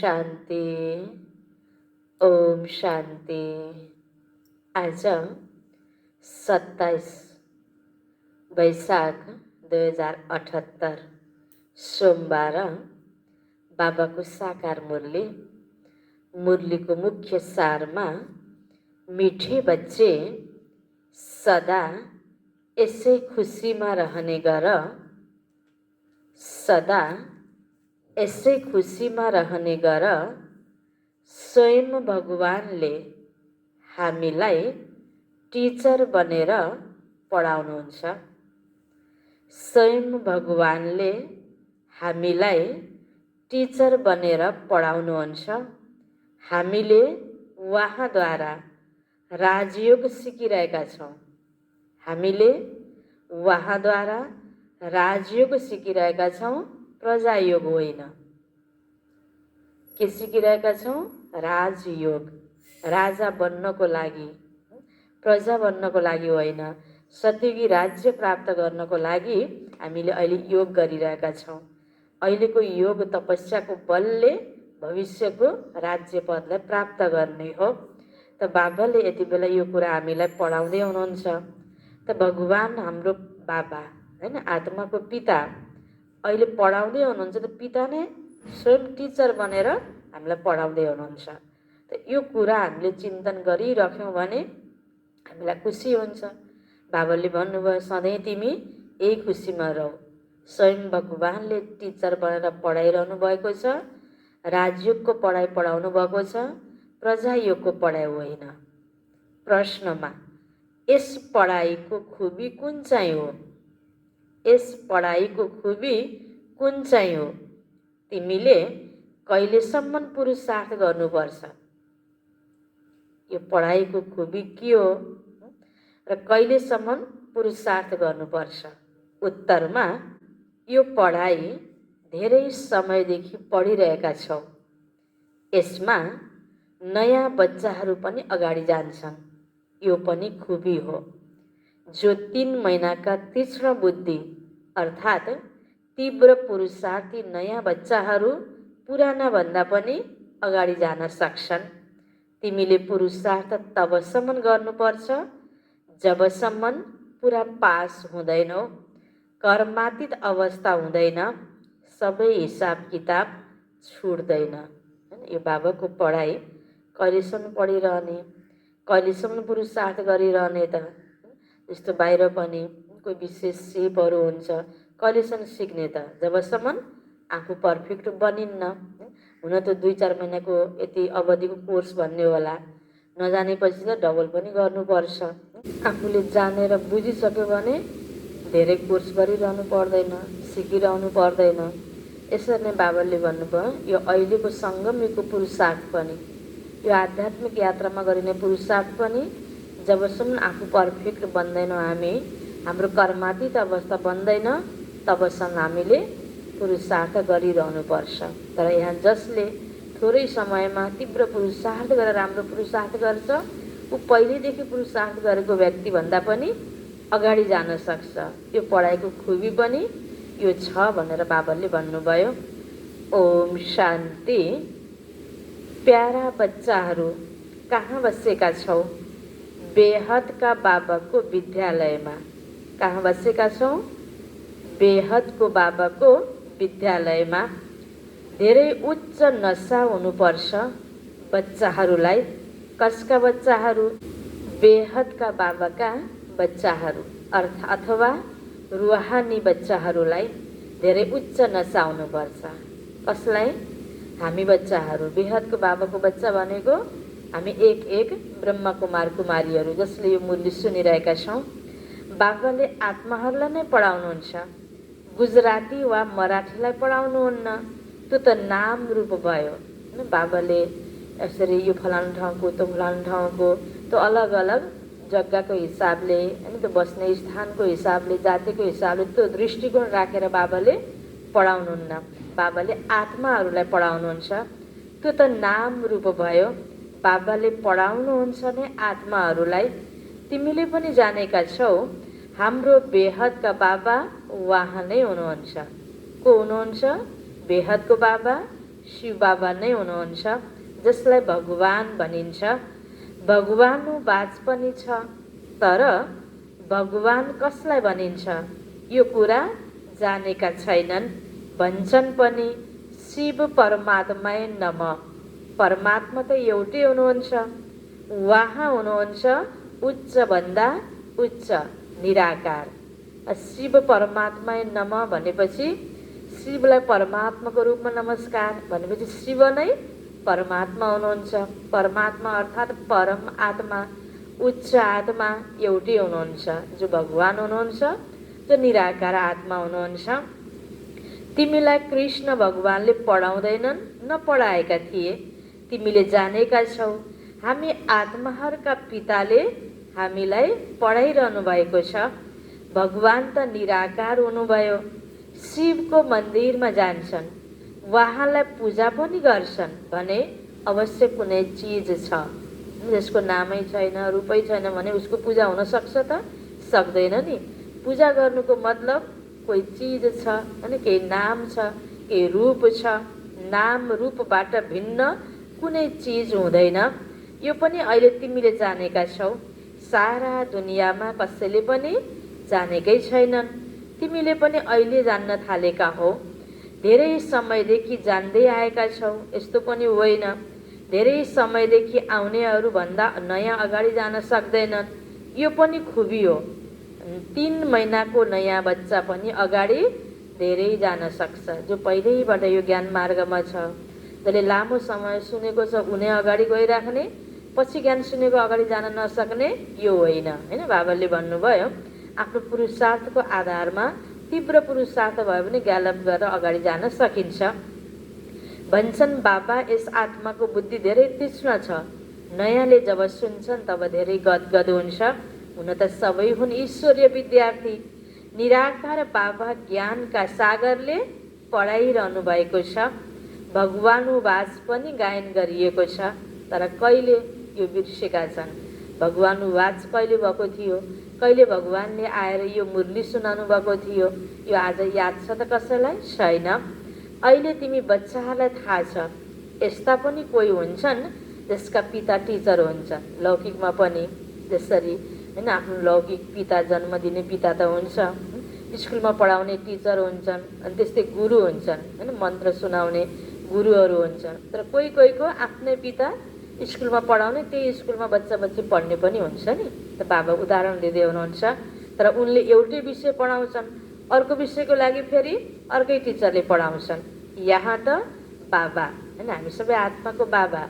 शान्ति। ओम शान्ति। आज 27 वैशाख 2078 सोमबार बाबाको साकार मुरलीको मुख्य सारमा मीठे बच्चे सदा यसै खुसीमा रहने गर, सदा यसै खुसीमा रहने गर। स्वयं भगवानले हामीलाई टिचर बनेर पढाउनुहुन्छ। स्वयं भगवानले हामीलाई टिचर बनेर पढाउनुहुन्छ। हामीले उहाँद्वारा राजयोग सिकिरहेका छौँ। हामीले उहाँद्वारा राजयोग सिकिरहेका छौँ, प्रजायोग होइन। के सिकिरहेका छौँ? राजयोग। राजा बन्नको लागि, प्रजा बन्नको लागि होइन। सत्युगी राज्य प्राप्त गर्नको लागि हामीले अहिले योग गरिरहेका छौँ। अहिलेको योग तपस्याको बलले भविष्यको राज्य पदलाई प्राप्त गर्ने हो। त बाबाले यति बेला यो कुरा हामीलाई पढाउँदै हुनुहुन्छ। त भगवान हाम्रो बाबा हैन, आत्माको पिता अहिले पढाउँदै हुनुहुन्छ। त पिता नै स्वयं टिचर बनेर हामीलाई पढाउँदै हुनुहुन्छ। त यो कुरा हामीले चिन्तन गरिराख्यौँ भने हामीलाई खुसी हुन्छ। बाबाले भन्नुभयो सधैँ तिमी यही खुसीमा रह। स्वयं भगवानले टिचर बनेर पढाइरहनु भएको छ। राजयोगको पढाइ पढाउनु भएको छ, प्रजायोगको पढाइ होइन। प्रश्नमा यस पढाइको खुबी कुन चाहिँ हो? यस पढाइको खुबी कुन चाहिँ हो? तिमीले कहिलेसम्म पुरुषार्थ गर्नुपर्छ? यो पढाइको खुबी के हो र कहिलेसम्म पुरुषार्थ गर्नुपर्छ? उत्तरमा यो पढाइ धेरै समयदेखि पढिरहेका छौँ। यसमा नयाँ बच्चाहरू पनि अगाडि जान्छन्। यो पनि खुबी हो। जो 3 महिनाका तीक्ष्ण बुद्धि अर्थात् तीव्र पुरुषार्थी नयाँ बच्चाहरू पुराना भन्दा पनि अगाडि जान सक्छन्। तिमीले पुरुषार्थ तबसम्म गर्नुपर्छ जबसम्म पुरा पास हुँदैनौ, कर्मातीत अवस्था हुँदैन, सबै हिसाब किताब छुट्दैन। यो बाबाको पढाइ कहिलेसम्म पढिरहने, कहिलेसम्म पुरुषार्थ गरिरहने त? जस्तो बाहिर पनि कोही विशेष सिपहरू हुन्छ, कहिलेसम्म सिक्ने त? जबसम्म आफू पर्फेक्ट बनिन्न। हुन त 2-4 महिनाको यति अवधिको कोर्स भन्ने होला, नजानेपछि त डबल पनि गर्नुपर्छ। आफूले जानेर बुझिसक्यो भने धेरै कोर्स गरिरहनु पर्दैन, सिकिरहनु पर्दैन। यसरी नै बाबाले भन्नुभयो यो अहिलेको सङ्गमको पुरुषार्थ पनि, यो आध्यात्मिक यात्रामा गरिने पुरुषार्थ पनि जबसम्म आफू पर्फेक्ट बन्दैनौँ, हामी हाम्रो कर्मातीत अवस्था बन्दैन, तबसम्म हामीले पुरुषार्थ गरिरहनुपर्छ। तर यहाँ जसले थोरै समयमा तीव्र पुरुषार्थ गरेर राम्रो पुरुषार्थ गर्छ, ऊ पहिलेदेखि पुरुषार्थ गरेको व्यक्तिभन्दा पनि अगाडि जान सक्छ। यो पढाइको खुबी पनि यो छ भनेर बाबाले भन्नुभयो। ओम शान्ति। प्यारा बच्चाहरू कहाँ बसेका छौ? बेहदका बाबाको विद्यालयमा। कहाँ बसेका छौँ? बेहदको बाबाको विद्यालयमा। धेरै उच्च नशा हुनुपर्छ बच्चाहरूलाई। कसका बच्चाहरू? बेहदका बाबाका बच्चाहरू अथवा रुहानी बच्चाहरूलाई धेरै उच्च नशा हुनुपर्छ। कसलाई? हामी बच्चाहरू। बेहदको बाबाको बच्चा भनेको हामी एक ब्रह्मकुमार कुमारीहरू जसले यो मुरली सुनिरहेका छौँ। बाबाले आत्माहरूलाई नै पढाउनुहुन्छ, गुजराती वा मराठीलाई पढाउनुहुन्न। त्यो त नाम रूप भयो। बाबाले यसरी यो फलानु ठाउँको, त्यो फलानु ठाउँको, त्यो अलग अलग जग्गाको हिसाबले अनि त्यो बस्ने स्थानको हिसाबले, जातिको हिसाबले त्यो दृष्टिकोण राखेर बाबाले पढाउनुहुन्न। बाबाले आत्माहरूलाई पढाउनुहुन्छ। त्यो त नाम रूप भयो। बाबाले पढाउनुहुन्छ नै आत्माहरूलाई। तिमीले पनि जानेका छौ हाम्रो बेहदका बाबा उहाँ नै हुनुहुन्छ। को हुनुहुन्छ? बेहदको बाबा शिव बाबा नै हुनुहुन्छ, जसलाई भगवान भनिन्छ। भगवानुवाच पनि छ, तर भगवान कसलाई भनिन्छ यो कुरा जानेका छैनन्। भन्छन् पनि शिव परमात्मै नमः। परमात्मा त एउटै हुनुहुन्छ, उहाँ हुनुहुन्छ उच्चभन्दा उच्च निराकार। शिव परमात्मै नमः भनेपछि शिवलाई परमात्माको रूपमा नमस्कार भनेपछि शिव नै परमात्मा हुनुहुन्छ। परमात्मा अर्थात् परम आत्मा, उच्च आत्मा एउटै हुनुहुन्छ, जो भगवान हुनुहुन्छ, जो निराकार आत्मा हुनुहुन्छ। तिमीलाई कृष्ण भगवानले पढाउँदैनन्, नपढाएका थिए, तिमीले जानेका छौ। हामी आत्माहरूका पिताले हामीलाई पढाइरहनु भएको छ। भगवान त निराकार हुनुभयो। शिवको मन्दिरमा जान्छन्, उहाँलाई पूजा पनि गर्छन् भने अवश्य कुनै चिज छ, जसको नामै छैन, रूपै छैन भने उसको पूजा हुन सक्छ त? सक्दैन नि। पूजा गर्नुको मतलब कोही चिज छ, होइन, केही नाम छ, केही रूप छ। नाम रूपबाट भिन्न कुनै चिज हुँदैन। यो पनि अहिले तिमीले जानेका छौ। सारा दुनियाँमा कसैले पनि जानेकै छैनन्। तिमीले पनि अहिले जान्न थालेका हौ। धेरै समयदेखि जान्दै आएका छौ, यस्तो पनि होइन। धेरै समयदेखि आउनेहरूभन्दा नयाँ अगाडि जान सक्दैनन्, यो पनि खुबी हो। 3 महिनाको नयाँ बच्चा पनि अगाडि धेरै जान सक्छ, जो पहिल्यैबाट यो ज्ञान मार्गमा छ। जसले लामो समय सुनेको छ उनी अगाडि गइराख्ने, पछि ज्ञान सुनेको अगाडि जान नसक्ने, यो होइन। होइन, बाबाले भन्नुभयो आफ्नो पुरुषार्थको आधारमा तीव्र पुरुषार्थ भयो भने ग्यालप गरेर अगाडि जान सकिन्छ। भन्छन् बाबा, यस आत्माको बुद्धि धेरै तीक्ष्ण छ। नयाँले जब सुन्छन् तब धेरै गदगद हुन्छ। हुन त सबै हुन् ईश्वरीय विद्यार्थी। निराकार बाबा ज्ञानका सागरले पढाइरहनु भएको छ। भगवानुवाच पनि गायन गरिएको छ, तर कहिले यो बिर्सेका छन्। भगवानुवाच कहिले भएको थियो, कहिले भगवानले आएर यो मुरली सुनाउनु भएको थियो, यो आज याद छ त कसैलाई? छैन। अहिले तिमी बच्चाहरूलाई थाहा छ, यस्ता पनि कोही हुन्छन् जसका पिता टिचर हुन्छन्। लौकिकमा पनि जसरी, होइन, आफ्नो लौकिक पिता, जन्म दिने पिता त हुन्छ, स्कुलमा पढाउने टिचर हुन्छन्, अनि त्यस्तै गुरु हुन्छन्, होइन, मन्त्र सुनाउने गुरुहरू हुन्छन्। तर कोही कोहीको आफ्नै पिता स्कुलमा पढाउने, त्यही स्कुलमा बच्चा बच्ची पढ्ने पनि हुन्छ नि। त बाबा उदाहरण दिँदै हुनुहुन्छ। तर उनले एउटै विषय पढाउँछन्, अर्को विषयको लागि फेरि अर्कै टिचरले पढाउँछन्। यहाँ त बाबा, होइन, हामी सबै आत्माको बाबा,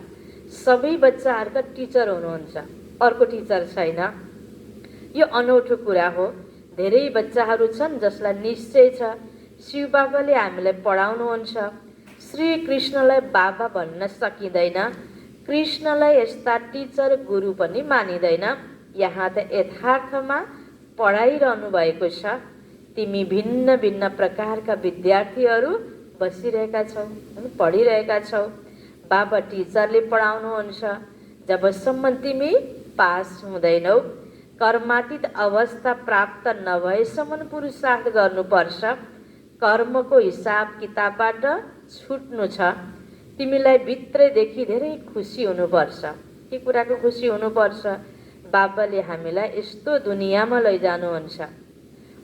सबै बच्चाहरूका टिचर हुनुहुन्छ, अर्को टिचर छैन। यो अनौठो कुरा हो। धेरै बच्चाहरू छन् जसलाई निश्चय छ शिव बाबाले हामीलाई पढाउनुहुन्छ। श्री कृष्णलाई बाबा भन्न सकिँदैन, कृष्णलाई यस्ता टिचर गुरु पनि मानिँदैन। यहाँ त यथार्थमा पढाइरहनु भएको छ। तिमी भिन्न भिन्न प्रकारका विद्यार्थीहरू बसिरहेका छौ, पढिरहेका छौ। बाबा टिचरले पढाउनुहुन्छ। जबसम्म तिमी पास हुँदैनौ, कर्मातीत अवस्था प्राप्त नभएसम्म पुरुषार्थ गर्नुपर्छ। कर्मको हिसाब किताबबाट छुट्नु छ। तिमीलाई भित्रैदेखि धेरै खुसी हुनुपर्छ। के कुराको खुसी हुनुपर्छ? बाबाले हामीलाई यस्तो दुनियाँमा लैजानुहुन्छ।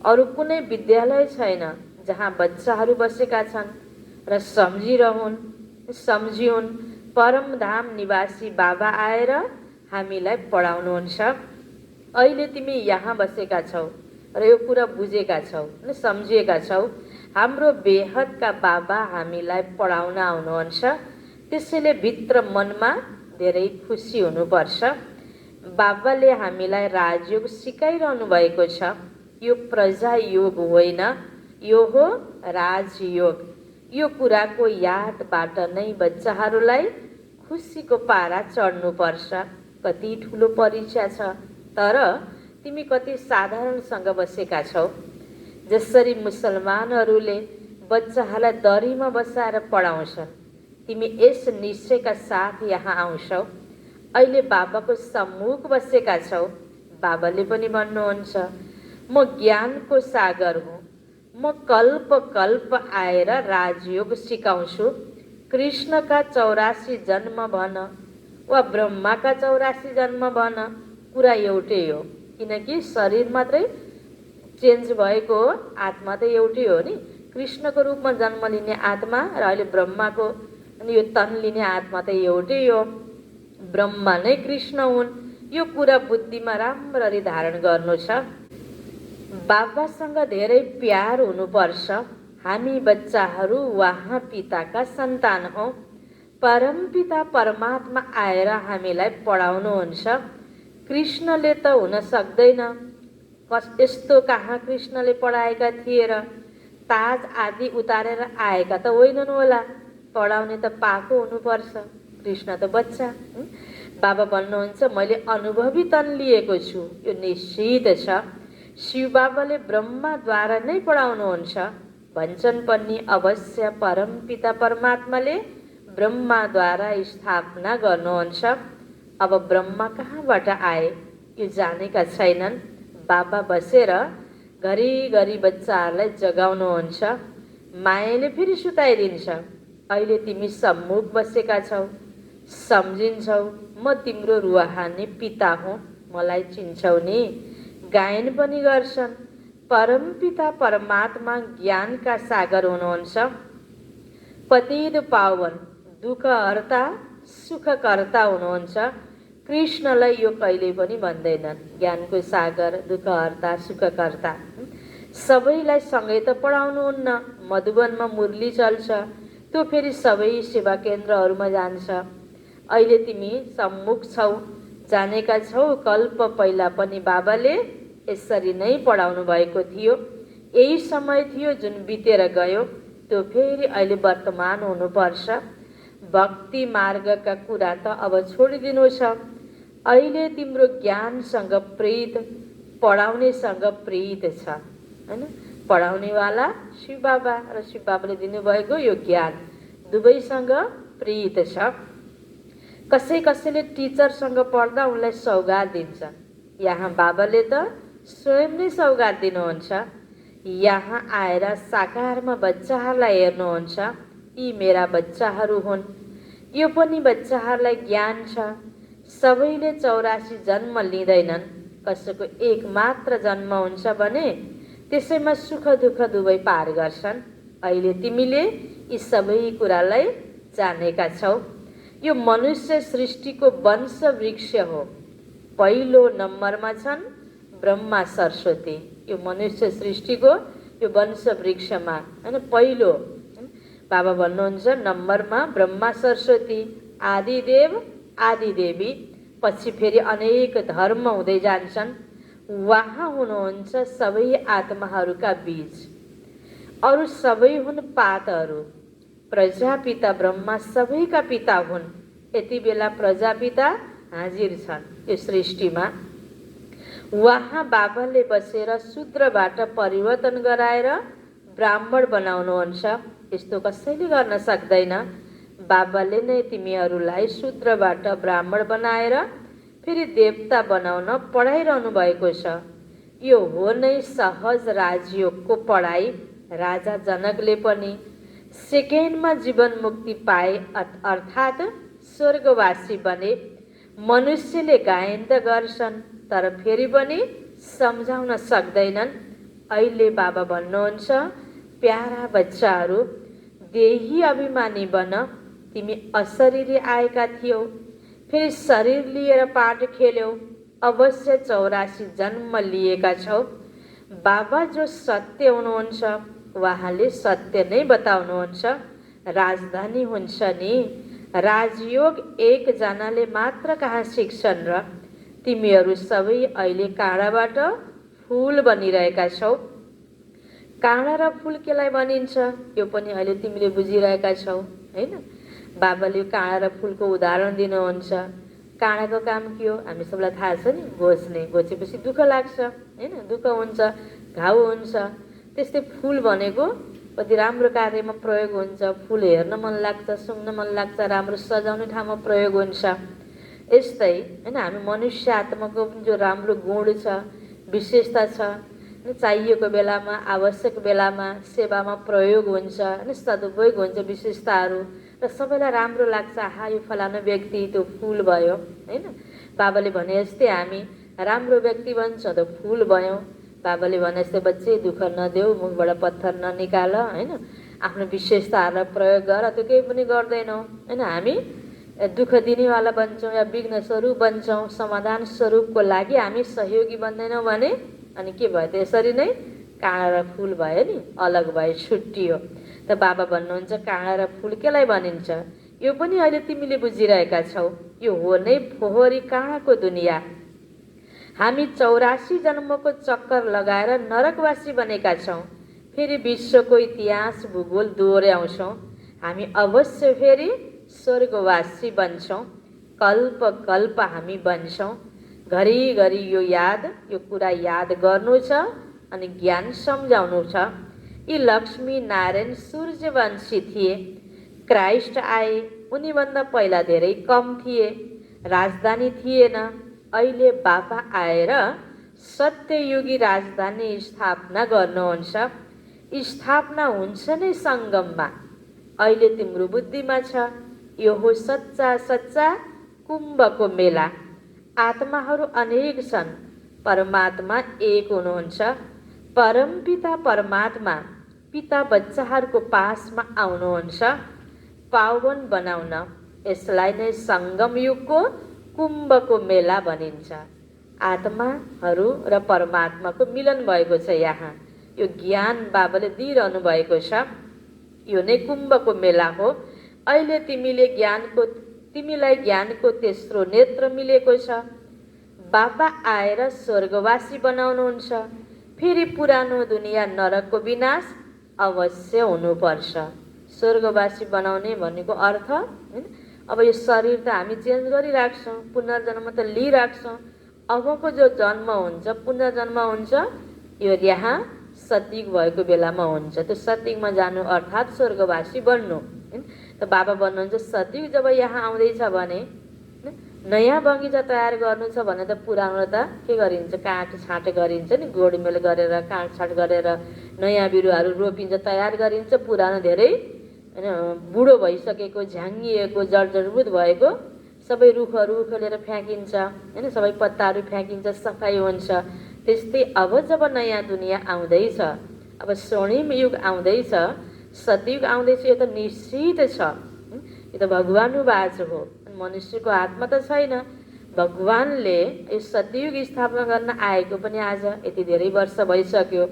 अरू कुनै विद्यालय छैन जहाँ बच्चाहरू बसेका छन् र सम्झिउन् परमधाम निवासी बाबा आएर हामीलाई पढाउनुहुन्छ। अहिले तिमी यहाँ बसेका छौ र यो कुरा बुझेका छौ, सम्झिएका छौ। हाम्रो बेहदका बाबा हामीलाई पढाउन आउनुहुन्छ। त्यसैले भित्र मनमा धेरै खुसी हुनुपर्छ। बाबाले हामीलाई राजयोग सिकाइरहनु भएको छ। यो प्रजायोग होइन, यो हो राजयोग। यो कुराको यादबाट नै बच्चाहरूलाई खुसीको पारा चढ्नुपर्छ। कति ठुलो परीक्षा छ, तर तिमी कति साधारणसँग बसेका छौ। जसरी मुसलमानहरूले बच्चाहरूलाई दरीमा बसाएर पढाउँछन्, तिमी यस निश्चयका साथ यहाँ आउँछौ। अहिले बाबाको सम्मुख बसेका छौ। बाबाले पनि भन्नुहुन्छ, म ज्ञानको सागर हुँ। म कल्प कल्प आएर राजयोग सिकाउँछु। कृष्णका 84 जन्म भन वा ब्रह्माका 84 जन्म भन, कुरा एउटै हो। किनकि शरीर मात्रै चेन्ज भएको हो, आत्मा त एउटै हो नि। कृष्णको रूपमा जन्म लिने आत्मा र अहिले ब्रह्माको अनि यो तन लिने आत्मा त एउटै हो। ब्रह्मा नै कृष्ण हुन्। यो कुरा बुद्धिमा राम्ररी धारण गर्नु छ। बाबासँग धेरै प्यार हुनुपर्छ। हामी बच्चाहरू वहाँ पिताका सन्तान हौ। परमपिता परमात्मा आएर हामीलाई पढाउनुहुन्छ। कृष्णले त हुन सक्दैन, यस्तो कहाँ कृष्णले पढाएका थिए र? ताज आदि उतारेर आएका त होइनन् होला। पढाउने त पाको हुनुपर्छ। कृष्ण त बच्चा। बाबा भन्नुहुन्छ मैले अनुभवी तन लिएको छु, यो निश्चित छ। शिव बाबाले ब्रह्माद्वारा नै पढाउनुहुन्छ भन्छन् पनि अवश्य परमपिता परमात्माले ब्रह्माद्वारा स्थापना गर्नुहुन्छ। अब ब्रह्मा कहाँबाट आए यो जानेका छैनन्। बाबा बसेर घरिघरि बच्चाहरूलाई जगाउनुहुन्छ। मायाले फेरि सुताइदिन्छ। अहिले तिमी सम्मुख बसेका छौ, सम्झिन्छौ म तिम्रो रुहानी पिता हुँ, मलाई चिन्छौ नि। गायन पनि गर्छन्। परमपिता परमात्मा ज्ञानका सागर हुनुहुन्छ। पतित पावन, दुःखहर्ता, सुखकर्ता हुनुहुन्छ। कृष्णलाई यो कहिल्यै पनि भन्दैनन् ज्ञानको सागर, दुःखहर्ता, सुखकर्ता। सबैलाई सँगै त पढाउनुहुन्न। मधुवनमा मुरली चल्छ, त्यो फेरि सबै सेवा केन्द्रहरूमा जान्छ। अहिले तिमी सम्मुख छौ, जानेका छौ कल्प पहिला पनि बाबाले यसरी नै पढाउनु भएको थियो। यही समय थियो जुन बितेर गयो, त्यो फेरि अहिले वर्तमान हुनुपर्छ। भक्ति मार्गका कुरा त अब छोडिदिनु छ। अहिले तिम्रो ज्ञानसँग प्रीत, पढाउनेसँग प्रीत छ, हैन? पढाउनेवाला शिव बाबा र शिव बाबाले दिनुभएको यो ज्ञान दुवैसँग प्रीत छ। कसैले टिचरसँग पढ्दा उनलाई सौगात दिन्छ। यहाँ बाबाले त स्वयं नै सौगात दिनुहुन्छ। यहाँ आएर साकारमा बच्चाहरूलाई हेर्नुहुन्छ। यी मेरा बच्चाहरू हुन्। यो पनि बच्चाहरूलाई ज्ञान छ। सबैले 84 जन्म लिँदैनन्। कसैको एक मात्र जन्म हुन्छ भने त्यसैमा सुख दुःख दुवै पार गर्छन्। अहिले तिमीले यी सबै कुरालाई जानेका छौ। यो मनुष्य सृष्टिको वंश वृक्ष हो। पहिलो नम्बरमा छन् ब्रह्मा सरस्वती। यो मनुष्य सृष्टिको यो वंश वृक्षमा हैन पहिलो बाबा भन्नुहुन्छ नम्बरमा ब्रह्मा सरस्वती, आदिदेव आदिदेवी, पछि फेरि अनेक धर्म हुँदै जान्छन्। वहाँ हुनुहुन्छ सबै आत्माहरूका बीज। अरू सबै हुन् पातहरू। प्रजापिता ब्रह्मा सबैका पिता हुन्। यति बेला प्रजापिता हाजिर छन् यो सृष्टिमा। वहाँ बाबाले बसेर शूद्रबाट परिवर्तन गराएर ब्राह्मण बनाउनुहुन्छ। यस्तो कसैले गर्न सक्दैन। बाबाले नै तिमीहरूलाई शूद्रबाट ब्राह्मण बनाएर फेरि देवता बनाउन पढाइरहनु भएको छ। यो हो नै सहज राजयोगको पढाइ। राजा जनकले पनि सेकेन्डमा जीवन मुक्ति पाए, अर्थात् स्वर्गवासी बने। मनुष्यले गायन त गर्छन् तर फेरि पनि सम्झाउन सक्दैनन्। अहिले बाबा भन्नुहुन्छ प्यारा बच्चाहरू, देही अभिमानी बन। तिमी अशरीरी आएका थियौ, फेरि शरीर लिएर पाठ खेल्यौ। अवश्य 84 जन्म लिएका छौ। बाबा जो सत्य हुनुहुन्छ उहाँले सत्य नै बताउनुहुन्छ। राजधानी हुन्छ नि। राजयोग एकजनाले मात्र कहाँ सिक्छन् र? तिमीहरू सबै अहिले काँडाबाट फुल बनिरहेका छौ। काँडा र फुल केलाई भनिन्छ यो पनि अहिले तिमीले बुझिरहेका छौ, हैन? बाबाले काँडा र फुलको उदाहरण दिनुहुन्छ। काँडाको काम के हो हामी सबलाई थाहा छ नि, घोच्ने। घोचेपछि दुःख लाग्छ, हैन? दुःख हुन्छ, घाउ हुन्छ। त्यस्तै फुल भनेको कति राम्रो कार्यमा प्रयोग हुन्छ। फुल हेर्न मन लाग्छ, सुँघ्न मन लाग्छ, राम्रो सजाउने ठाउँमा प्रयोग हुन्छ। यस्तै हैन हामी मनुष्य आत्माको पनि जो राम्रो गुण छ, विशेषता छ, चाहिएको बेलामा, आवश्यक बेलामा, सेवामा प्रयोग हुन्छ, हैन? सदुपयोग हुन्छ विशेषताहरू। र सबैलाई राम्रो लाग्छ, आहा यो फलानु व्यक्ति त्यो फुल भयो हैन। बाबाले भने जस्तै हामी राम्रो व्यक्ति बन्छौँ त फुल भयौँ। बाबाले भने जस्तै बच्चे दुःख नदेऊ, मुखबाट पत्थर ननिकाल हैन, आफ्नो विशेषताहरूलाई प्रयोग गर, त्यो केही पनि गर्दैनौँ हैन। हामी दुःख दिनेवाला बन्छौँ या विघ्न स्वरूप बन्छौँ, समाधान स्वरूपको लागि हामी सहयोगी बन्दैनौँ भने अनि के भयो त? यसरी नै काँडा र फुल भयो नि, अलग भयो, छुट्टियो। त बाबा भन्नुहुन्छ काँडा र फुल केलाई भनिन्छ? यो पनि अहिले तिमीले बुझिरहेका छौ, यो हो नै फोहोरी काँडाको दुनियाँ। हामी 84 जन्मको चक्कर लगाएर नरकवासी बनेका छौँ। फेरि विश्वको इतिहास भूगोल दोहोऱ्याउँछौँ। हामी अवश्य फेरि स्वर्गवासी बन्छौँ, कल्प कल्प हामी बन्छौँ। घरिघरि यो कुरा याद गर्नु छ अनि ज्ञान सम्झाउनु छ। यी लक्ष्मी नारायण सूर्यवंशी थिए। क्राइस्ट आए, उनीभन्दा पहिला धेरै कम थिए, राजधानी थिएन। अहिले बाबा आएर सत्ययुगी राजधानी स्थापना गर्नुहुन्छ। स्थापना हुन्छ नै सङ्गममा। अहिले तिम्रो बुद्धिमा छ, यो हो सच्चा सच्चा कुम्भको मेला। आत्माहरू अनेक छन्, परमात्मा एक हुनुहुन्छ। परमपिता परमात्मा पिता बच्चाहरूको पासमा आउनुहुन्छ पावन बनाउन। यसलाई नै सङ्गम युगको कुम्भको मेला भनिन्छ। आत्माहरू र परमात्माको मिलन भएको छ यहाँ। यो ज्ञान बाबाले दिइरहनु भएको छ। यो नै कुम्भको मेला हो। अहिले तिमीलाई ज्ञानको तेस्रो नेत्र मिलेको छ। बाबा आएर स्वर्गवासी बनाउनुहुन्छ। फेरि पुरानो दुनियाँ नरकको विनाश अवश्य हुनुपर्छ। स्वर्गवासी बनाउने भनेको अर्थ हैन। अब यो शरीर त हामी चेन्ज गरिराख्छौँ, पुनर्जन्म त लिइराख्छौँ। अबको जो जन्म हुन्छ, पुनर्जन्म हुन्छ, यो यहाँ सतयुग भएको बेलामा हुन्छ। त्यो सतयुगमा जानु अर्थात् स्वर्गवासी बन्नु हैन। त बाबा भन्नुहुन्छ सतयुग जब यहाँ आउँदैछ भने नयाँ बगैँचा तयार गर्नु छ भने त पुरानो त के गरिन्छ? काटछाँट गरिन्छ नि, गोडमेल गरेर काटछाँट गरेर नयाँ बिरुवाहरू रोपिन्छ, तयार गरिन्छ। पुरानो धेरै बुढो भइसकेको, झ्याङ्गिएको, जर्जरबुत भएको सबै रुखहरू उखेलेर फ्याँकिन्छ हैन, सबै पत्ताहरू फ्याँकिन्छ, सफाइ हुन्छ। त्यस्तै अब जब नयाँ दुनियाँ आउँदैछ, अब स्वर्णिम युग आउँदैछ, सतयुग आउँदैछ, यो त निश्चित छ। यो त भगवानुवाच हो, मनुष्यको हातमा त छैन। भगवानले यो सतयुग स्थापना गर्न आएको पनि आज यति धेरै वर्ष भइसक्यो।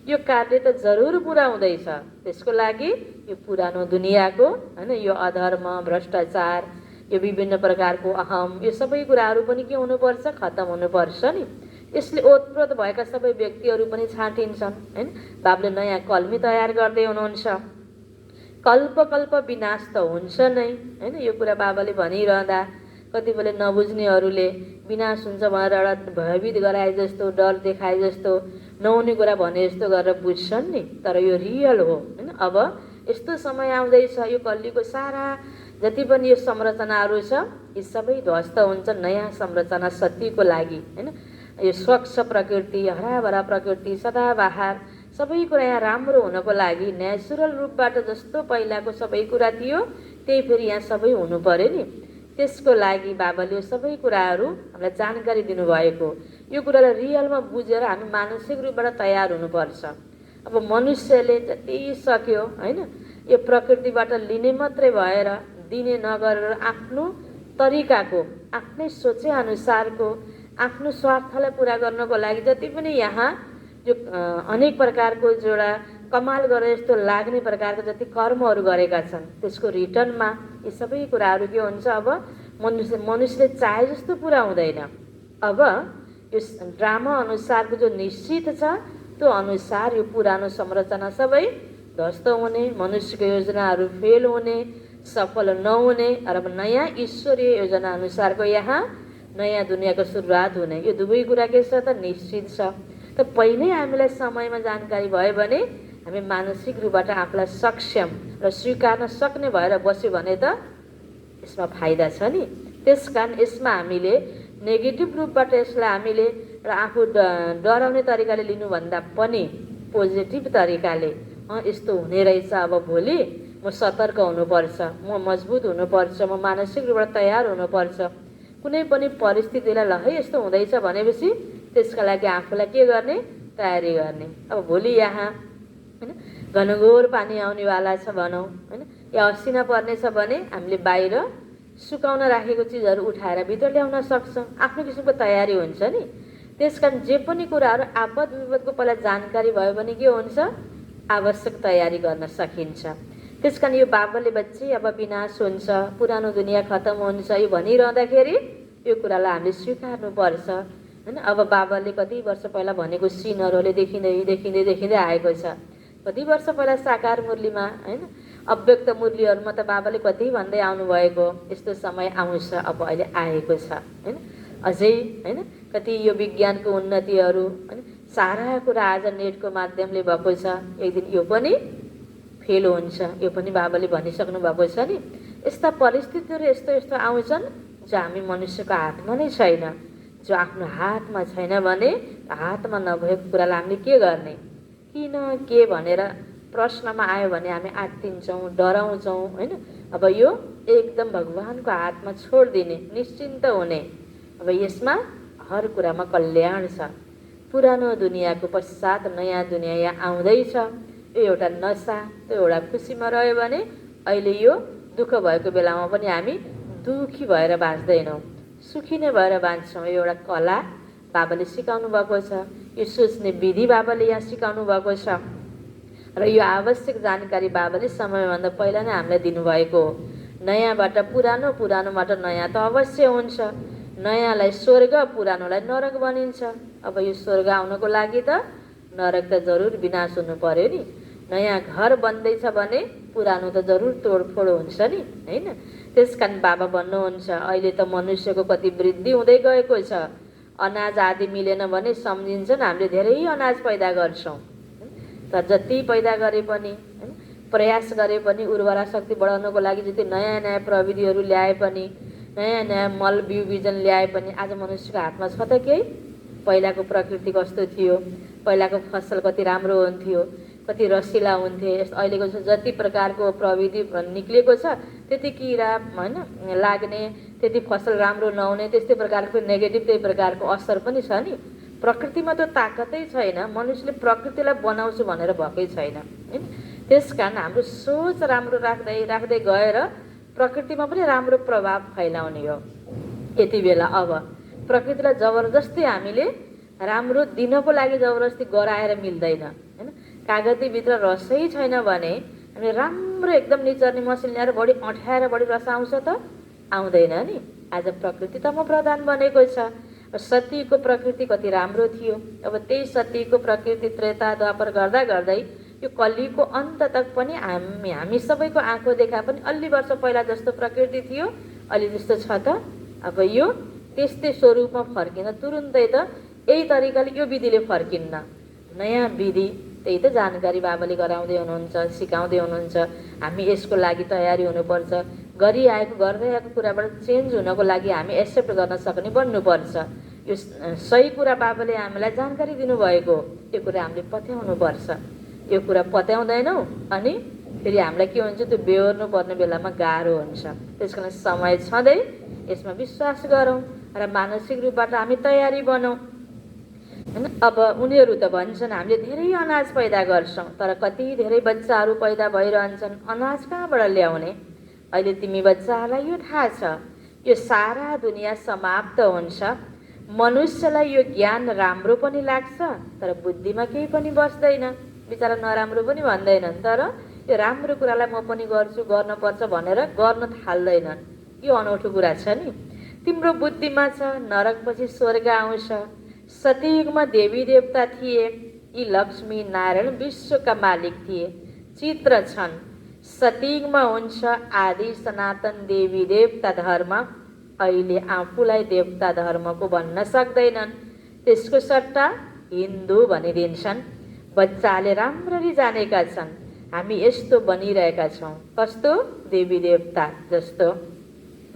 यो कार्य त जरुर पुरा हुँदैछ। त्यसको लागि यो पुरानो दुनियाँको हैन, यो अधर्म, भ्रष्टाचार, यो विभिन्न प्रकारको अहम, यो सबै कुराहरू पनि के हुनुपर्छ? खतम हुनुपर्छ नि। यसले ओतप्रोत भएका सबै व्यक्तिहरू पनि छाँटिन्छन् हैन। बाबुले नयाँ कल्मी तयार गर्दै हुनुहुन्छ। कल्प कल्प विनाश त हुन्छ नै हैन। यो कुरा बाबाले भनिरहँदा कतिपयले नबुझ्नेहरूले विनाश हुन्छ भनेर एउटा भयभीत गराए जस्तो, डर देखाए जस्तो, नहुने कुरा भने जस्तो गरेर बुझ्छन् नि। तर यो रियल हो हैन। अब यस्तो समय आउँदैछ, यो कलिको सारा जति पनि यो संरचनाहरू छ, यी सबै ध्वस्त हुन्छ नयाँ संरचना सत्यको लागि हैन। यो स्वच्छ प्रकृति, हराभरा प्रकृति, सदाबहार सबै कुरा यहाँ राम्रो हुनको लागि नेचुरल रूपबाट जस्तो पहिलाको सबै कुरा थियो त्यही फेरि यहाँ सबै हुनु पर्यो नि। त्यसको लागि बाबाले यो सबै कुराहरू हामीलाई जानकारी दिनुभएको। यो कुरालाई रियलमा बुझेर हामी मानसिक रूपबाट तयार हुनुपर्छ। अब मनुष्यले जति सक्यो हैन, यो प्रकृतिबाट लिने मात्रै भएर दिने नगरेर आफ्नो तरिकाको, आफ्नै सोचे अनुसारको, आफ्नो स्वार्थलाई पुरा गर्नको लागि जति पनि यहाँ जो अनेक प्रकारको जोडा कमाल गरे जस्तो लाग्ने प्रकारको जति कर्महरू गरेका छन्, त्यसको रिटर्नमा यी सबै कुराहरू के हुन्छ? अब मनुष्यले चाहे जस्तो पुरा हुँदैन। अब यो ड्रामा अनुसारको जो निश्चित छ, त्यो अनुसार यो पुरानो संरचना सबै ध्वस्त हुने, मनुष्यको योजनाहरू फेल हुने, सफल नहुने, र नयाँ ईश्वरीय योजना अनुसारको यहाँ नयाँ दुनियाँको सुरुवात हुने, यो दुवै कुरा के छ त? निश्चित छ। त पहिल्यै हामीलाई समयमा जानकारी भयो भने हामी मानसिक रूपबाट आफूलाई सक्षम र स्वीकार्न सक्ने भएर बस्यो भने त यसमा फाइदा छ नि। त्यसकारण यसमा हामीले नेगेटिभ रूपबाट यसलाई हामीले र आफू डराउने तरिकाले लिनुभन्दा पनि पोजिटिभ तरिकाले यस्तो हुने रहेछ, अब भोलि म म सतर्क हुनुपर्छ, म मजबुत हुनुपर्छ, म मानसिक रूपबाट तयार हुनुपर्छ। कुनै पनि परिस्थितिलाई ल है यस्तो हुँदैछ भनेपछि त्यसका लागि आफूलाई के गर्ने, तयारी गर्ने। अब भोलि यहाँ होइन घनघोर पानी आउनेवाला छ भनौँ होइन, या असिना पर्नेछ भने हामीले बाहिर सुकाउन राखेको चिजहरू उठाएर भित्र ल्याउन सक्छौँ। आफ्नो किसिमको तयारी हुन्छ नि। त्यसकारण जे पनि कुराहरू आपद विपदको पहिला जानकारी भयो भने के हुन्छ, आवश्यक तयारी गर्न सकिन्छ। त्यसकारण यो बाबुले बच्चे अब विनाश हुन्छ, पुरानो दुनियाँ खतम हुन्छ यो भनिरहँदाखेरि यो कुरालाई हामीले स्वीकार्नुपर्छ होइन। अब बाबाले कति वर्ष पहिला भनेको सिनहरूले देखिँदै देखिँदै देखिँदै आएको छ। कति वर्ष पहिला साकार मुरलीमा होइन अव्यक्त मुरलीहरूमा त बाबाले कति भन्दै आउनुभएको यस्तो समय आउँछ, अब अहिले आएको छ होइन। अझै होइन कति यो विज्ञानको उन्नतिहरू होइन, सारा कुरा आज नेटको माध्यमले भएको छ। एक दिन यो पनि फेल हुन्छ, यो पनि बाबाले भनिसक्नु भएको छ नि। यस्ता परिस्थितिहरू यस्तो यस्तो आउँछन् जो हामी मनुष्यको हातमा नै छैन। जो आफ्नो हातमा छैन भने हातमा नभएको कुरालाई हामीले के गर्ने, किन के भनेर प्रश्नमा आयो भने हामी आत्तिन्छौँ, डराउँछौँ होइन। अब यो एकदम भगवानको हातमा छोडिदिने, निश्चिन्त हुने। अब यसमा हर कुरामा कल्याण छ। पुरानो दुनियाँको पश्चात नयाँ दुनियाँ यहाँ आउँदैछ। यो एउटा नसा, त्यो एउटा खुसीमा रह्यो भने अहिले यो दुःख भएको बेलामा पनि हामी दुखी भएर बाँच्दैनौँ, सुखी नै भएर बाँच्छौँ। यो एउटा कला बाबाले सिकाउनु भएको छ। यो सोच्ने विधि बाबाले यहाँ सिकाउनु भएको छ र यो आवश्यक जानकारी बाबाले समयभन्दा पहिला नै हामीलाई दिनुभएको हो। नयाँबाट पुरानो, पुरानोबाट नयाँ त अवश्य हुन्छ। नयाँलाई स्वर्ग, पुरानोलाई नरक बनिन्छ। अब यो स्वर्ग आउनको लागि त नरक त जरुर विनाश हुनु पर्यो नि। नयाँ घर बन्दैछ भने पुरानो त जरुर तोडफोड हुन्छ नि होइन। त्यसकारण बाबा भन्नुहुन्छ अहिले त मनुष्यको कति वृद्धि हुँदै गएको छ। अनाज आदि मिलेन भने सम्झिन्छन् हामीले धेरै अनाज पैदा गर्छौँ, तर जति पैदा गरे पनि होइन, प्रयास गरे पनि उर्वरा शक्ति बढाउनको लागि जति नयाँ नयाँ प्रविधिहरू ल्याए पनि, नयाँ नयाँ मल बिउ बिजन ल्याए पनि आज मनुष्यको हातमा छ त केही। पहिलाको प्रकृति कस्तो थियो, पहिलाको फसल कति राम्रो हुन्थ्यो, कति रसिला हुन्थे। अहिलेको जति प्रकारको प्रविधि निक्लिएको छ त्यति किरा होइन लाग्ने, त्यति फसल राम्रो नहुने, त्यस्तै प्रकारको नेगेटिभ त्यही प्रकारको असर पनि छ नि। प्रकृतिमा त ताकतै छैन, मनुष्यले प्रकृतिलाई बनाउँछु भनेर भएकै छैन होइन। त्यसकारण हाम्रो सोच राम्रो राख्दै राख्दै गएर प्रकृतिमा पनि राम्रो प्रभाव फैलाउने हो। यति बेला अब प्रकृतिलाई जबरजस्ती हामीले राम्रो दिनको लागि जबरजस्ती गराएर मिल्दैन होइन। कागतीभित्र रसै छैन भने हामीले राम्रो एकदम निचर्ने मसिन ल्याएर बढी अँठ्याएर बढी रस आउँछ त आउँदैन नि। आज प्रकृति तम प्रधान बनेको छ। सतीको प्रकृति कति राम्रो थियो। अब त्यही सतीको प्रकृति त्रेता द्वापर गर्दा गर्दै यो कलिको अन्त तक पनि हामी सबैको आँखो देखा पनि अलि वर्ष पहिला जस्तो प्रकृति थियो अलि जस्तो छ त। अब यो त्यस्तै स्वरूपमा फर्किन तुरुन्तै त यही तरिकाले यो विधिले फर्किन्न। नयाँ विधि त्यही त जानकारी बाबाले गराउँदै हुनुहुन्छ, सिकाउँदै हुनुहुन्छ। हामी यसको लागि तयारी हुनुपर्छ। गरिआएको गर्दै आएको कुराबाट चेन्ज हुनको लागि हामी एक्सेप्ट गर्न सक्ने बन्नुपर्छ। यो सही कुरा बाबाले हामीलाई जानकारी दिनुभएको हो, यो कुरा हामीले पत्याउनुपर्छ। यो कुरा पत्याउँदैनौँ अनि फेरि हामीलाई के हुन्छ, त्यो बेहोर्नु पर्ने बेलामा गाह्रो हुन्छ। त्यस कारण समय छँदै यसमा विश्वास गरौँ र मानसिक रूपबाट हामी तयारी बनाउँ होइन। अब उनीहरू त भन्छन् हामीले धेरै अनाज पैदा गर्छौँ, तर कति धेरै बच्चाहरू पैदा भइरहन्छन्, अनाज कहाँबाट ल्याउने। अहिले तिमी बच्चाहरूलाई यो थाहा छ यो सारा दुनियाँ समाप्त हुन्छ। मनुष्यलाई यो ज्ञान राम्रो पनि लाग्छ तर बुद्धिमा केही पनि बस्दैन। बिचरा नराम्रो पनि भन्दैनन्, तर यो राम्रो कुरालाई म पनि गर्छु गर्नुपर्छ भनेर गर्न थाल्दैनन्। यो अनौठो कुरा छ नि। तिम्रो बुद्धिमा छ नरकपछि स्वर्ग आउँछ। सतयुगमा देवी देवता थिए, यी लक्ष्मी नारायण विश्वका मालिक थिए। चित्र छन् सतयुगमा हुन्छ आदि सनातन देवी देवता धर्म। अहिले आफूलाई देवता धर्मको भन्न सक्दैनन्, त्यसको सट्टा हिन्दू भनिदिन्छन्। बच्चाले राम्ररी जानेका छन् हामी यस्तो बनिरहेका छौँ, कस्तो देवी देवता जस्तो।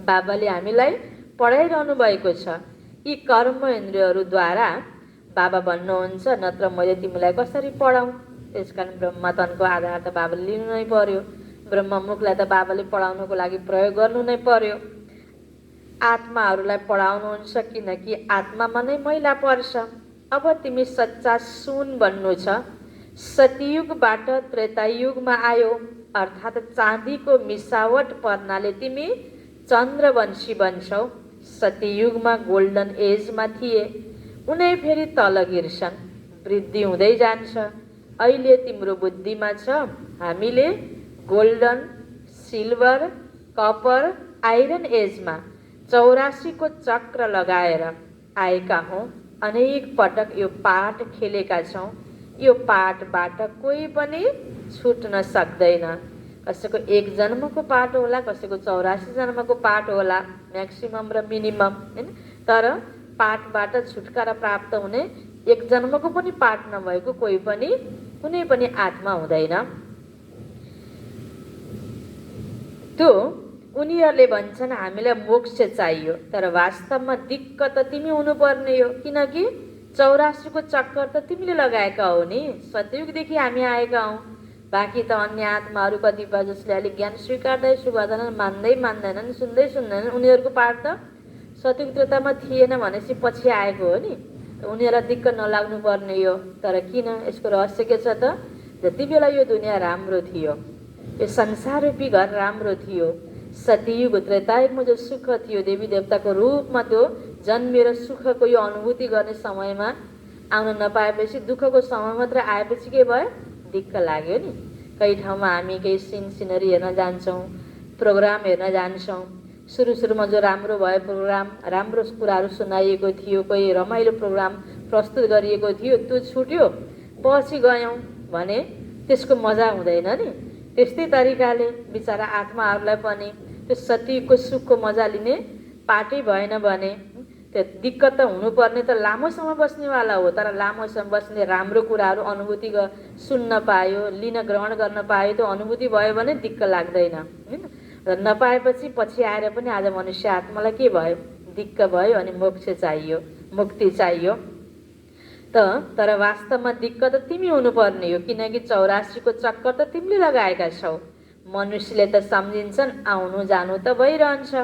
बाबाले हामीलाई पढाइरहनु भएको छ। यी कर्म इन्द्रियहरूद्वारा बाबा भन्नुहुन्छ नत्र मैले तिमीलाई कसरी पढाउँ। त्यसकारण ब्रह्मतनको आधार त बाबाले लिनु नै पर्यो। ब्रह्ममुखलाई त बाबाले पढाउनको लागि प्रयोग गर्नु नै पर्यो। आत्माहरूलाई पढाउनुहुन्छ किनकि आत्मामा नै मैला पर्छ। अब तिमी सच्चा सुन बन्नु छ। सतयुगबाट त्रेतायुगमा आयो, अर्थात् चाँदीको मिसावट पर्नाले तिमी चन्द्रवंशी बन्छौ। सतयुगमा गोल्डन एजमा थिए, उनै फेरि तल गिर्छन्, वृद्धि हुँदै जान्छ। अहिले तिम्रो बुद्धिमा छ, हामीले गोल्डन, सिल्भर, कपर, आइरन एजमा 84 को चक्र लगाएर आएका हौँ। अनेक पटक यो पाठ खेलेका छौँ। यो पाठबाट कोही पनि छुट्न सक्दैन। कसैको 1 जन्मको पाठ होला, कसैको 84 जन्मको पाठ होला, म्याक्सिमम र मिनिमम, हैन। तर पाठबाट छुटकारा प्राप्त हुने 1 जन्मको पनि पाठ नभएको कोही पनि कुनै पनि आत्मा हुँदैन। त्यो उनीहरूले भन्छन् हामीलाई मोक्ष चाहियो, तर वास्तवमा दिक्क त तिमी हुनुपर्ने हो, किनकि 84 को चक्कर त तिमीले लगाएका हो नि। सतयुगदेखि हामी आएका हौँ। बाँकी त अन्य आत्माहरू कतिपय जसले अलिक ज्ञान स्वीकार्दैछु गर्दैनन्, मान्दैनन्, सुन्दैनन्, उनीहरूको पाठ त सतयुग त्रेतामा थिएन भनेपछि पछि आएको हो नि। उनीहरूलाई दिक्क नलाग्नु पर्ने हो। तर किन? यसको रहस्य के छ त? जति बेला यो दुनियाँ राम्रो थियो, यो संसार रूपी घर राम्रो थियो, सतयुग त्रेतायुगमा जो सुख थियो, देवी देवताको रूपमा त्यो जन्मेर सुखको यो अनुभूति गर्ने समयमा आउन नपाएपछि, दुःखको समय मात्र आएपछि के भयो? दिक्क लाग्यो नि। कहीँ ठाउँमा हामी केही सिनरी हेर्न जान्छौँ, प्रोग्राम हेर्न जान्छौँ। सुरुमा जो राम्रो भयो प्रोग्राम, राम्रो कुराहरू सुनाइएको थियो, कोही रमाइलो प्रोग्राम प्रस्तुत गरिएको थियो, त्यो छुट्यो, पछि गयौँ भने त्यसको मजा हुँदैन नि। त्यस्तै तरिकाले बिचारा आत्माहरूलाई पनि त्यो सतीको सुखको मजा लिने पाटै भएन भने त्यो दिक्कत त हुनुपर्ने त लामो समय बस्नेवाला हो। तर लामो समय बस्ने राम्रो कुराहरू अनुभूति सुन्न पायो, लिन ग्रहण गर्न पायो, त्यो अनुभूति भयो भने दिक्क लाग्दैन, हैन। र नपाएपछि पछि आएर पनि आज मनुष्य आत्मालाई के भयो? दिक्क भयो अनि मोक्ष चाहियो, मुक्ति चाहियो। तर वास्तवमा दिक्क त तिमी हुनुपर्ने हो, किनकि 84 को चक्कर त तिमीले लगाएका छौ। मनुष्यले त सम्झिन्छन् आउनु जानु त भइरहन्छ,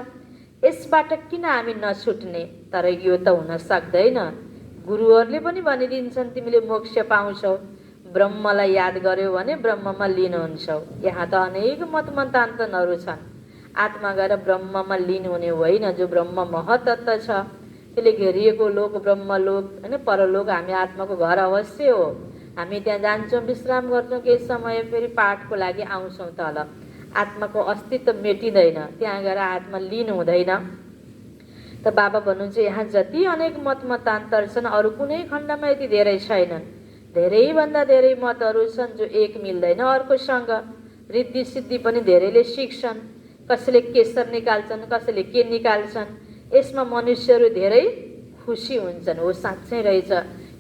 यसबाट किन हामी नछुट्ने? तर यो त हुन सक्दैन। गुरुहरूले पनि भनिदिन्छन् तिमीले मोक्ष पाउँछौ, ब्रह्मलाई याद गर्यो भने ब्रह्ममा लीन हुन्छौ। यहाँ त अनेक मतमतान्तरहरू छन्। आत्मा गएर ब्रह्ममा लीन हुने होइन, जो ब्रह्म महतत्व छ त्यसले घेरिएको लोक ब्रह्मलोक, हैन, परलोक हामी आत्माको घर अवश्य हो। हामी त्यहाँ जान्छौँ, विश्राम गर्छौँ केही समय, फेरि पाठको लागि आउँछौँ तल। आत्माको अस्तित्व मेटिँदैन, त्यहाँ गएर आत्मा लीन हुँदैन। त बाबा भन्नुहुन्छ यहाँ जति अनेक मतमतान्तर छन्, अरू कुनै खण्डमा यति धेरै छैनन्। धेरैभन्दा धेरै मतहरू छन् जो एक मिल्दैन अर्कोसँग। रिद्धि सिद्धि पनि धेरैले सिक्छन्, कसैले केसर निकाल्छन्, कसैले के निकाल्छन्। यसमा मनुष्यहरू धेरै खुसी हुन्छन्। हो, साँच्चै रहेछ,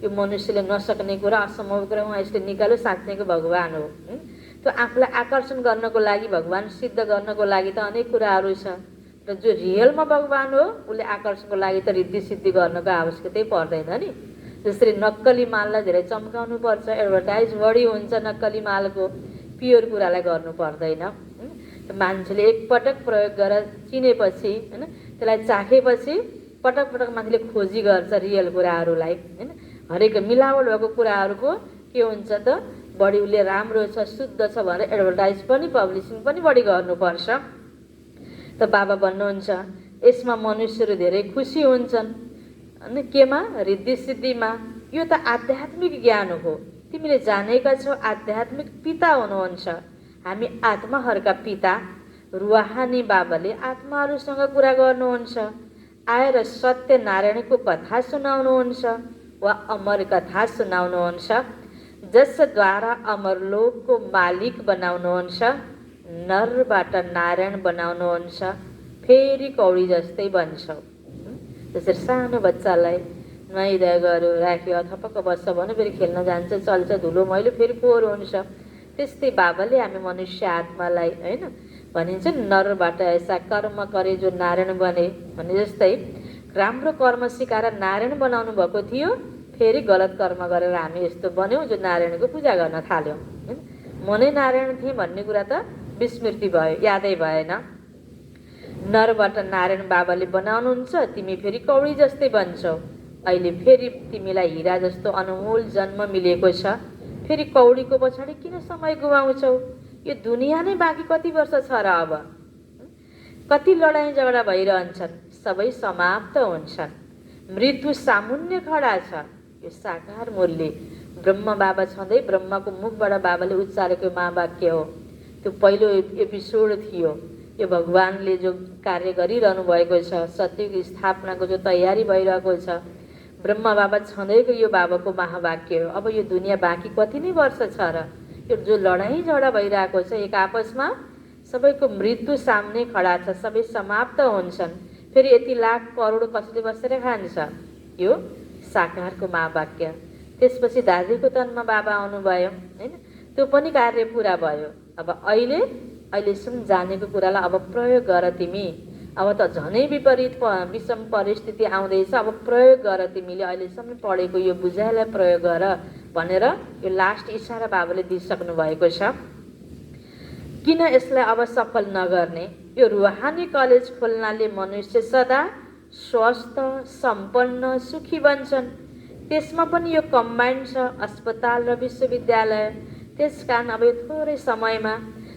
यो मनुष्यले नसक्ने कुरा, असम्भव कुरा उहाँ यसले निकाल्यो, साँच्चैको भगवान हो। त्यो आफूलाई आकर्षण गर्नको लागि, भगवान सिद्ध गर्नको लागि त अनेक कुराहरू छ। र जो रियलमा भगवान हो उसले आकर्षणको लागि त रिद्धि सिद्धि गर्नको आवश्यकतै पर्दैन नि। जसरी नक्कली माललाई धेरै चम्काउनु पर्छ, एडभर्टाइज बढी हुन्छ नक्कली मालको, प्योर कुरालाई गर्नु पर्दैन। मान्छेले एकपटक प्रयोग गरेर चिनेपछि, हैन, त्यसलाई चाखेपछि पटक पटक मान्छेले खोजी गर्छ रियल कुराहरूलाई, हैन। हरेक मिलावट भएको कुराहरूको के हुन्छ त, बढी उसले राम्रो छ, शुद्ध छ भनेर एडभर्टाइज पनि, पब्लिसिङ पनि बढी गर्नुपर्छ। त बाबा भन्नुहुन्छ यसमा मनुष्यहरू धेरै खुसी हुन्छन्। अनि केमा? रिद्धि सिद्धिमा। यो त आध्यात्मिक ज्ञान हो। तिमीले जानेका छौ आध्यात्मिक पिता हुनुहुन्छ। हामी आत्माहरूका पिता रुहानी बाबाले आत्माहरूसँग कुरा गर्नुहुन्छ, आएर सत्यनारायणको कथा सुनाउनुहुन्छ वा अमर कथा सुनाउनुहुन्छ, जसद्वारा अमरलोकको मालिक बनाउनुहुन्छ, नरबाट नारायण बनाउनुहुन्छ, फेरि कौडी जस्तै बन्छौ। जसरी सानो बच्चालाई नुहाइधुवाइ गर्यो, राख्यो, थपक्क बस्छ भने फेरि खेल्न जान्छ, चल्छ, धुलो मैलो फेरि फोहोर हुन्छ। त्यस्तै बाबाले हामी मनुष्य आत्मालाई, हैन, भनिन्छ नरबाट ऐसा कर्म करे जो नारायण बने भने जस्तै राम्रो कर्म सिकाएर नारायण बनाउनु भएको थियो, फेरि गलत कर्म गरेर हामी यस्तो बन्यौँ जो नारायणको पूजा गर्न थाल्यौँ। म नै नारायण थिएँ भन्ने कुरा त विस्मृति भयो, यादै भएन। नरबाट नारायण बाबाले बनाउनुहुन्छ, तिमी फेरि कौडी जस्तै बन्छौ। अहिले फेरि तिमीलाई हिरा जस्तो अनमोल जन्म मिलेको छ, फेरि कौडीको पछाडि किन समय गुमाउँछौ? यो दुनियाँ नै बाँकी कति वर्ष छ र? अब कति लडाइँ झगडा भइरहन्छन्, सबै समाप्त हुन्छन्। मृत्यु सामुन्य खडा छ। यो साकार मुरली ब्रह्म बाबा छँदै ब्रह्मको मुखबाट बाबाले उच्चारेको महावाक्य हो। त्यो पहिलो एपिसोड थियो। यो भगवानले जो कार्य गरिरहनु भएको छ, सत्यको स्थापनाको जो तयारी भइरहेको छ, ब्रह्म बाबा छँदैको यो बाबाको महावाक्य हो। अब यो दुनियाँ बाँकी कति नै वर्ष छ र? यो जो लडाइँ झगडा भइरहेको छ एक आपसमा, सबैको मृत्यु सामने खडा छ, सबै समाप्त हुन्छन्। फेरि यति लाख करोड कसले बसेर खान्छ? यो साकारको महावाक्य। त्यसपछि दाजुको तनमा बाबा आउनुभयो, होइन? त्यो पनि कार्य पुरा भयो। अब अहिलेसम्म जानेको कुरालाई अब प्रयोग गर तिमी। अब त झनै विपरीत विषम परिस्थिति आउँदैछ, अब प्रयोग गर तिमीले अहिलेसम्म पढेको यो बुझाइलाई प्रयोग गर भनेर यो लास्ट इसारा बाबाले दिइसक्नु भएको छ। किन यसलाई अब सफल नगर्ने? यो रुहानी कलेज खोल्नाले मनुष्य सदा स्वस्थ, सम्पन्न, सुखी बन्छन्। त्यसमा पनि यो कम्बाइन्ड छ, अस्पताल र विश्वविद्यालय। त्यस कारण अब यो थोरै समयमा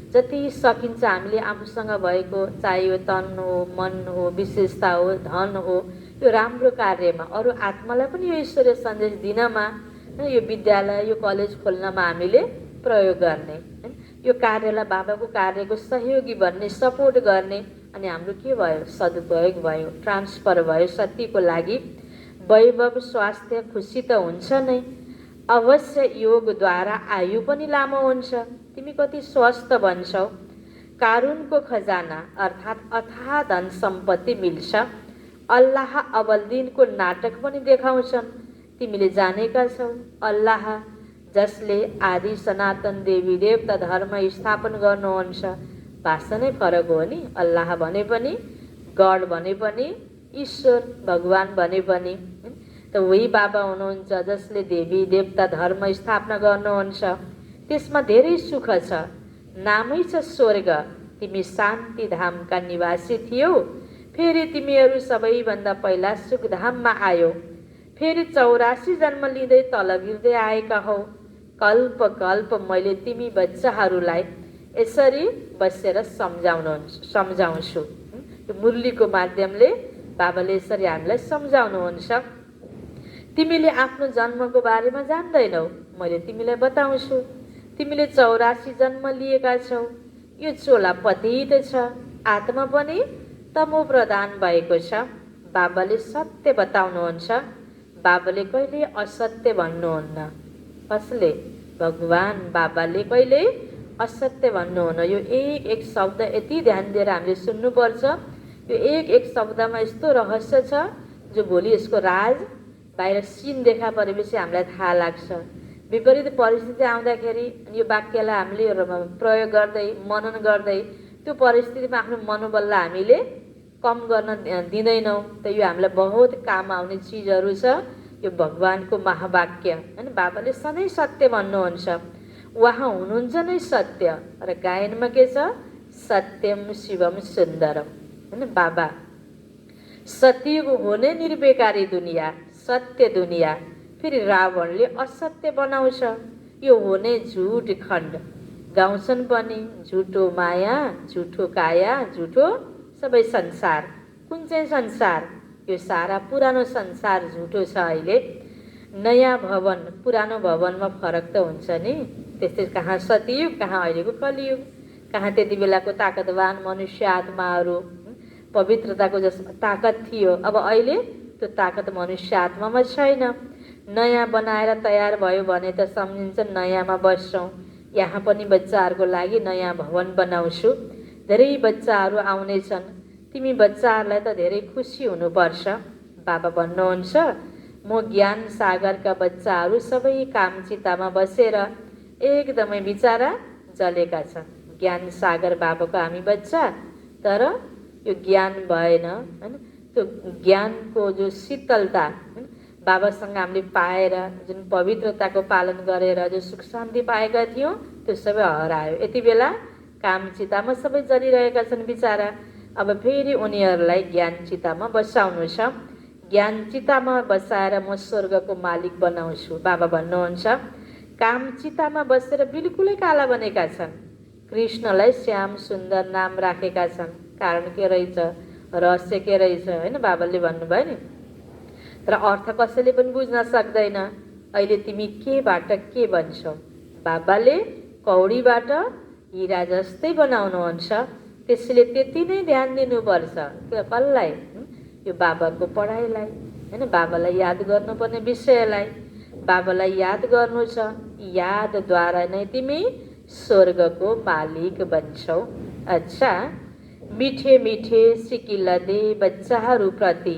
जति सकिन्छ हामीले आफूसँग भएको, चाहे यो तन हो, मन हो, विशेषता हो, धन हो, यो राम्रो कार्यमा, अरू आत्मालाई पनि यो ईश्वरीय सन्देश दिनमा, यो विद्यालय, यो कलेज खोल्नमा हामीले प्रयोग गर्ने, यो कार्यलाई बाबाको कार्यको सहयोगी बन्ने, सपोर्ट गर्ने। अनि हाम्रो के भयो? सदुपयोग भयो, ट्रान्सफर भयो सत्यको लागि। वैभव, स्वास्थ्य, खुसी त हुन्छ नै, अवश्य योगद्वारा आयु पनि लामो हुन्छ। तिमी कति स्वस्थ बन्छौ, कारुणको खजाना अर्थात् अथाह धन सम्पत्ति मिल्छ। अल्लाह अवल दिनको नाटक पनि देखाउँछन्। तिमीले जानेका छौ, अल्लाह जसले आदि सनातन देवी देवता धर्म स्थापन गर्नुहुन्छ, भाषा नै फरक हो नि। अल्लाह भने पनि, गड भने पनि, ईश्वर भगवान भने पनि त वही बाबा हुनुहुन्छ जसले देवी देवता धर्म स्थापना गर्नुहुन्छ। त्यसमा धेरै सुख छ, नामै छ स्वर्ग। तिमी शान्ति धामका निवासी थियौ, फेरि तिमीहरू सबैभन्दा पहिला सुखधाममा आयो। फेरि 84 जन्म लिँदै तल गिर्दै आएका हौ। कल्प कल्प मैले तिमी बच्चाहरूलाई यसरी बसेर सम्झाउँछु। यो मुरलीको माध्यमले बाबाले यसरी हामीलाई सम्झाउनुहुन्छ। तिमीले आफ्नो जन्मको बारेमा जान्दैनौ, मैले तिमीलाई बताउँछु। तिमीले 84 जन्म लिएका छौ। यो चोला पतित छ, आत्मा पनि तमो प्रदान भएको छ। बाबाले सत्य बताउनुहुन्छ, बाबाले कहिले असत्य भन्नुहुन्न। कसले? भगवान बाबाले कहिले असत्य भन्नुहुन्न। यो एक एक शब्द यति ध्यान दिएर हामीले सुन्नुपर्छ। यो एक एक शब्दमा यस्तो रहस्य छ जो भोलि यसको राज बाहिर सिन देखा परेपछि हामीलाई थाहा लाग्छ। विपरीत परिस्थिति आउँदाखेरि यो वाक्यलाई हामीले प्रयोग गर्दै, मनन गर्दै त्यो परिस्थितिमा आफ्नो मनोबललाई हामीले कम गर्न दिँदैनौँ। त यो हामीलाई बहुत काम आउने चिजहरू छ। यो भगवानको महावाक्य, होइन? बाबाले सधैँ सत्य भन्नुहुन्छ। उहाँ हुनुहुन्छ नै सत्य। र गायनमा के छ? सत्यम शिवम सुन्दरम, होइन? बाबा सत्य हो नै निर्विकारी दुनियाँ, सत्य दुनियाँ। फेरि रावणले असत्य बनाउँछ। यो हो नै झुट खण्ड। गाउँछन् पनि, झुटो माया, झुटो काया, झुटो सबै संसार। कुन चाहिँ संसार? यो सारा पुरानो संसार झुटो छ। अहिले नयाँ भवन, पुरानो भवनमा फरक त हुन्छ नि। त्यस्तै कहाँ सतयुग, कहाँ अहिलेको कलियुग, कहाँ त्यति बेलाको ताकतवान मनुष्य आत्माहरू, पवित्रताको जसमा ताकत थियो, अब अहिले त्यो ताकत मनुष्य आत्मामा छैन। नयाँ बनाएर तयार भयो भने त सम्झिन्छ नयाँमा बस्छौँ। यहाँ पनि बच्चाहरूको लागि नयाँ भवन बनाउँछु। धेरै बच्चाहरू आउनेछन्। तिमी बच्चाहरूलाई त धेरै खुसी हुनुपर्छ। बाबा भन्नुहुन्छ, म ज्ञान सागरका बच्चाहरू सबै कामचितामा बसेर एकदमै बिचारा जलेका छन्। ज्ञान सागर बाबाको हामी बच्चा, तर यो ज्ञान भएन, होइन? त्यो ज्ञानको जो शीतलता बाबासँग हामीले पाएर, जुन पवित्रताको पालन गरेर जो सुख शान्ति पाएका थियौँ, त्यो सबै हरायो। यति बेला कामचितामा सबै जलिरहेका छन् बिचारा। अब फेरि उनीहरूलाई ज्ञानचितामा बसाउनु छ। ज्ञानचितामा बसाएर म स्वर्गको मालिक बनाउँछु बाबा भन्नुहुन्छ। कामचितामा बसेर बिल्कुलै काला बनेका छन्। कृष्णलाई श्याम सुन्दर नाम राखेका छन्। कारण के रहेछ, रहस्य के रहेछ, होइन? बाबाले भन्नुभयो नि। तर अर्थ कसैले पनि बुझ्न सक्दैन। अहिले तिमी केबाट के बन्छौ? बाबाले कौडीबाट हिरा जस्तै बनाउनुहुन्छ। त्यसैले त्यति नै ध्यान दिनुपर्छ। कसलाई? यो बाबाको पढाइलाई, होइन? बाबालाई याद गर्नुपर्ने विषयलाई बाबालाई याद गर्नु छ। यादद्वारा नै तिमी स्वर्गको मालिक बन्छौ। अच्छा, मिठे मिठे सिकिलदे बच्चाहरूप्रति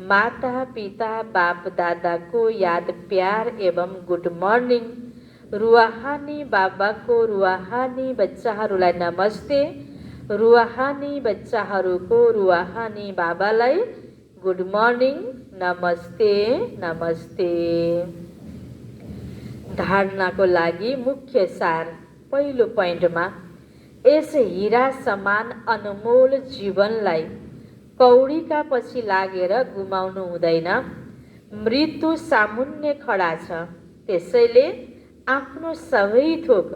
माता पिता बाप दादाको याद प्यार एवं गुड मर्निङ। रुहानी बाबाको रुहानी बच्चाहरूलाई नमस्ते। रुहानी बच्चाहरूको रुहानी बाबालाई गुड मर्निङ, नमस्ते नमस्ते। धारणाको लागि मुख्य सार। पहिलो पोइन्टमा, यस हिरा समान अनमोल जीवनलाई कौडीका पछि लागेर गुमाउनु हुँदैन। मृत्यु सामुन्ने खडा छ। त्यसैले आफ्नो सबै थोक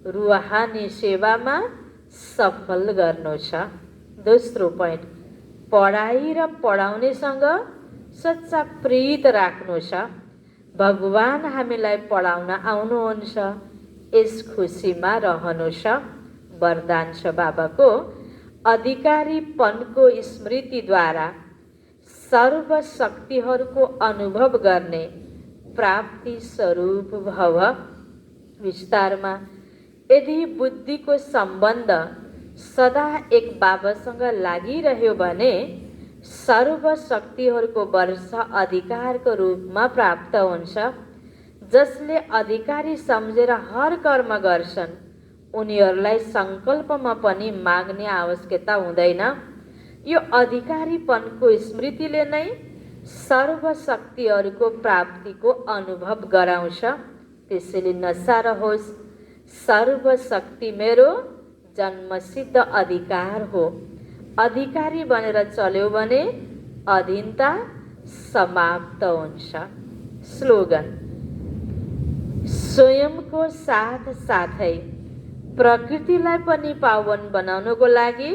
रुहानी सेवामा सफल गर्नु छ। दोस्रो पोइन्ट, पढाइ र पढाउनेसँग सच्चा प्रीत राख्नु छ। भगवान हामीलाई पढाउन आउनुहुन्छ, यस खुसीमा रहनु छ। वरदान छ बाबाको, अधिकारीपनको स्मृतिद्वारा सर्वशक्तिहरूको अनुभव गर्ने प्राप्ति स्वरूप भव। विस्तारमा, यदि बुद्धिको सम्बन्ध सदा एक बाबासँग लागिरह्यो भने सर्वशक्तिहरूको वर्ष अधिकारको रूपमा प्राप्त हुन्छ। जसले अधिकारी सम्झेर हर कर्म गर्छन् उनीहरूलाई सङ्कल्पमा पनि माग्ने आवश्यकता हुँदैन। यो अधिकारीपनको स्मृतिले नै सर्वशक्तिहरूको प्राप्तिको अनुभव गराउँछ। त्यसैले नसार होस्, सर्वशक्ति मेरो जन्मसिद्ध अधिकार हो। अधिकारी बनेर चल्यो भने अधीनता समाप्त हुन्छ। स्लोगन, स्वयंको साथ साथै प्रकृतिलाई पनि पावन बनाउनको लागि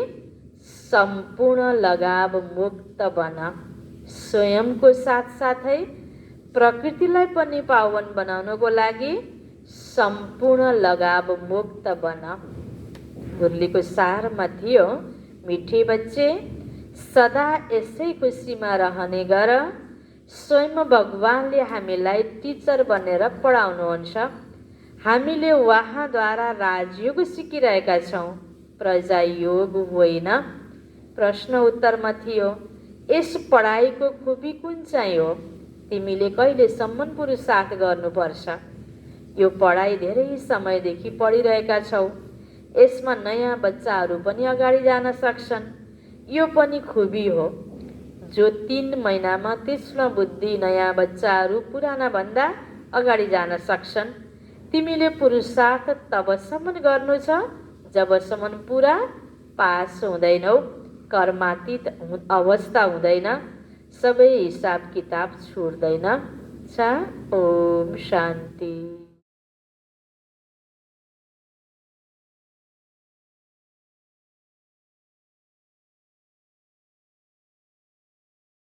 सम्पूर्ण लगाव मुक्त बन। स्वयंको साथ साथै प्रकृतिलाई पनि पावन बनाउनको लागि सम्पूर्ण लगाव मुक्त बन। मुरलीको सारमा थियो, मिठे बच्चे सदा यसै खुसीमा रहने गर। स्वयं भगवानले हामीलाई टिचर बनेर पढाउनुहुन्छ। हामीले उहाँद्वारा राजयोग सिकिरहेका छौँ, प्रजायोग होइन। प्रश्न उत्तरमा थियो, यस पढाइको खुबी कुन चाहिँ हो? तिमीले कहिलेसम्म पुरुषार्थ गर्नुपर्छ? यो पढाइ धेरै समयदेखि पढिरहेका छौ। यसमा नयाँ बच्चाहरू पनि अगाडि जान सक्छन्। यो पनि खुबी हो। जो 3 महिनामा तीक्ष्ण बुद्धि नयाँ बच्चाहरू पुराना भन्दा अगाडि जान सक्छन्। तिमीले पुरुषार्थ तबसम्म गर्नु छ जबसम्म पुरा पास हुँदैनौ। कर्मातीत अवस्था हुँदैन, सबै हिसाब किताब छुट्दैन। ओम शान्ति।